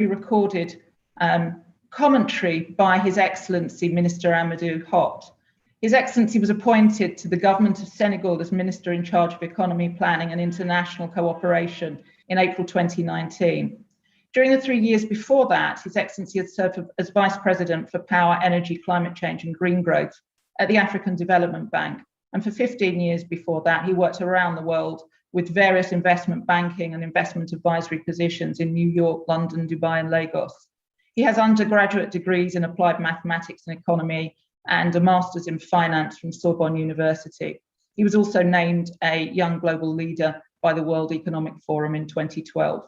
recorded commentary by His Excellency Minister Amadou HOTT. His Excellency was appointed to the government of Senegal as Minister in charge of Economy Planning and International Cooperation in April 2019. During the 3 years before that, His Excellency had served as Vice President for Power, Energy, Climate Change and Green Growth at the African Development Bank. And for 15 years before that, he worked around the world with various investment banking and investment advisory positions in New York, London, Dubai, and Lagos. He has undergraduate degrees in applied mathematics and economy and a master's in finance from Sorbonne University. He was also named a Young Global Leader by the World Economic Forum in 2012.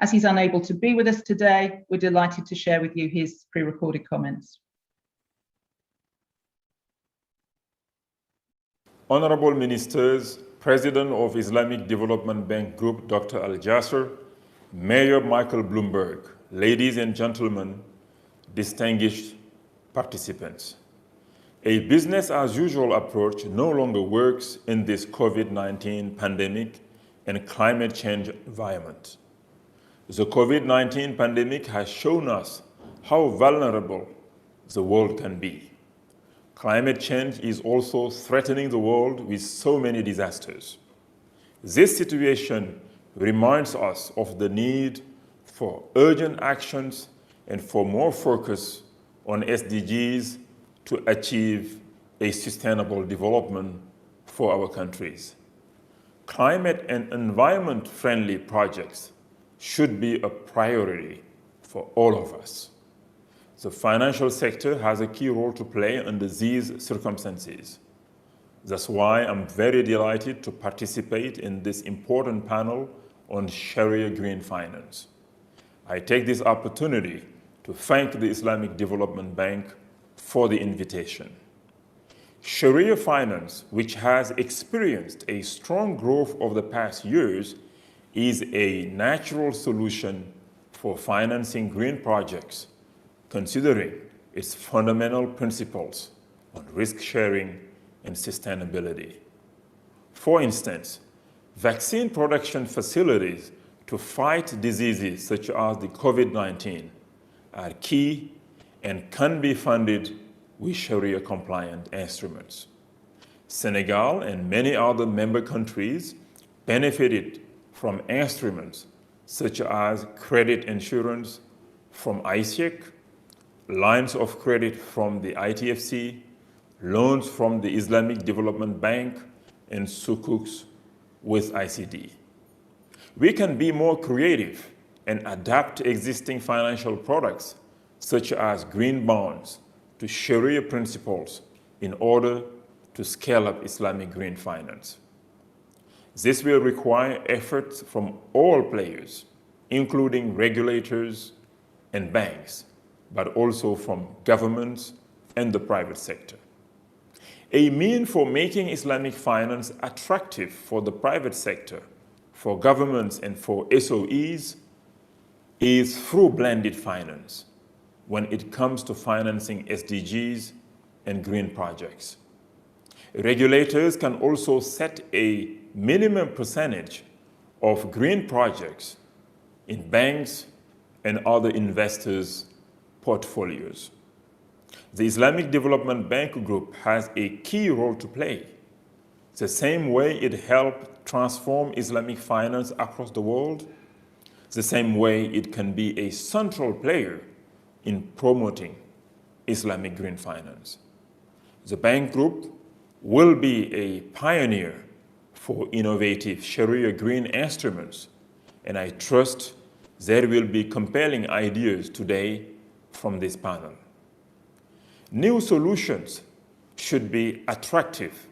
As he's unable to be with us today, we're delighted to share with you his pre-recorded comments. Honorable Ministers, President of Islamic Development Bank Group, Dr. Al-Jasser, Mayor Michael Bloomberg, ladies and gentlemen, distinguished participants. A business-as-usual approach no longer works in this COVID-19 pandemic and climate change environment. The COVID-19 pandemic has shown us how vulnerable the world can be. Climate change is also threatening the world with so many disasters. This situation reminds us of the need for urgent actions and for more focus on SDGs to achieve a sustainable development for our countries. Climate and environment-friendly projects should be a priority for all of us. The financial sector has a key role to play under these circumstances. That's why I'm very delighted to participate in this important panel on Sharia green finance. I take this opportunity to thank the Islamic Development Bank for the invitation. Sharia finance, which has experienced a strong growth over the past years, is a natural solution for financing green projects, considering its fundamental principles on risk sharing and sustainability. For instance, vaccine production facilities to fight diseases such as the COVID-19 are key and can be funded with Sharia-compliant instruments. Senegal and many other member countries benefited from instruments such as credit insurance from ISEC, lines of credit from the ITFC, loans from the Islamic Development Bank, and sukuks with ICD. We can be more creative and adapt existing financial products, such as green bonds, to Sharia principles in order to scale up Islamic green finance. This will require efforts from all players, including regulators and banks, but also from governments and the private sector. A means for making Islamic finance attractive for the private sector, for governments and for SOEs is through blended finance when it comes to financing SDGs and green projects. Regulators can also set a minimum percentage of green projects in banks and other investors' portfolios. The Islamic Development Bank Group has a key role to play. The same way it helped transform Islamic finance across the world, the same way it can be a central player in promoting Islamic green finance. The bank group will be a pioneer for innovative Sharia green instruments, and I trust there will be compelling ideas today from this panel. New solutions should be attractive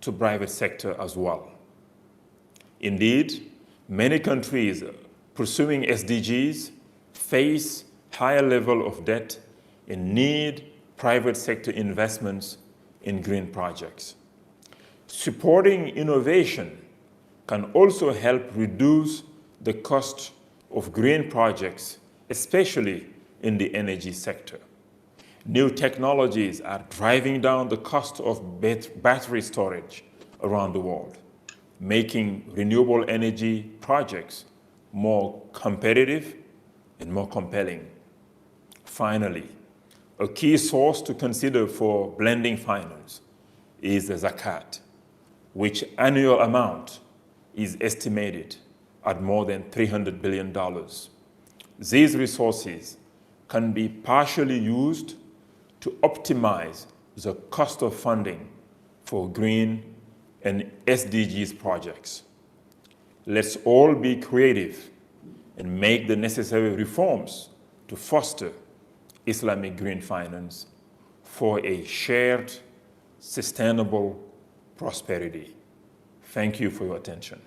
to private sector as well. Indeed, many countries pursuing SDGs face higher level of debt and need private sector investments in green projects. Supporting innovation can also help reduce the cost of green projects, especially in the energy sector. New technologies are driving down the cost of battery storage around the world, making renewable energy projects more competitive and more compelling. Finally, a key source to consider for blending finance is the zakat, which annual amount is estimated at more than $300 billion. These resources can be partially used to optimize the cost of funding for green and SDGs projects. Let's all be creative and make the necessary reforms to foster Islamic green finance for a shared, sustainable prosperity. Thank you for your attention.